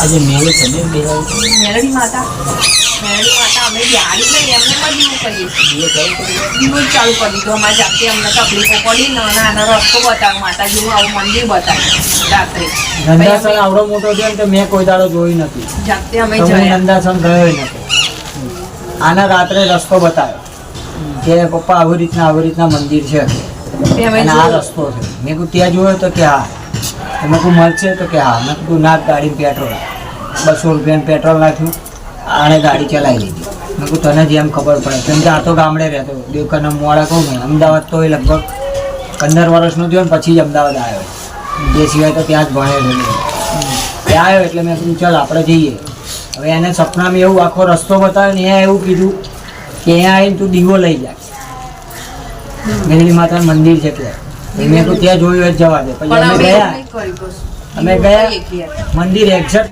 આજે મેળો છે ને મેલડી માતા અમે બિહારી નહીં એમને પણ દીવું કરીએ દીવું ચાલુ કરી દીધું અમારે જાતે અમને તકલીફો પડી નાના રસ્તો બતાવ્યો માતાજીનું આવું મંદિર બતાવ્યું રાત્રે નંદાસન આવડો મોટો છે ને તો મેં કોઈ દાડો જોઈ નથી. જાતે અમે તો હું જયા નંદાસન ગયો નથી. આના રાત્રે રસ્તો બતાવ્યો કે પપ્પા આવી રીતના મંદિર છે તે અમે અને આ જોયું. રસ્તો છે. મેં કીધું ત્યાં જોયો તો કે હા. મેં કહું મળશે તો કે હા. મેં કીધું ના ગાડી પેટ્રોલ 200 રૂપિયાનું પેટ્રોલ નાખ્યું આને ગાડી ચલાવી લીધી. મેં કહું તને જેમ ખબર પડે કેમ કે આ તો ગામડે રહેતો દેવકાના મોડા કહું ને અમદાવાદ તો એ લગભગ 15 વર્ષનો થયો ને પછી જ અમદાવાદ આવ્યો. એ સિવાય તો ત્યાં જ ભણેલો ત્યાં આવ્યો એટલે મેં કીધું ચાલ આપણે જઈએ. હવે એને સપનામાં એવું આખો રસ્તો બતાવ્યો ને અહીંયા એવું કીધું કે અહીંયા આવીને તું દીવો લઈ જા. મેલડી માતાનું મંદિર છે ત્યાં. મેં કીધું ત્યાં જોયું જ જવા દે. પછી પણ અમે અમે ગયા નહીં કર્યું કશું. અમે દીવું ગયા કરીએ કે. મંદિર એક્ઝેક્ટ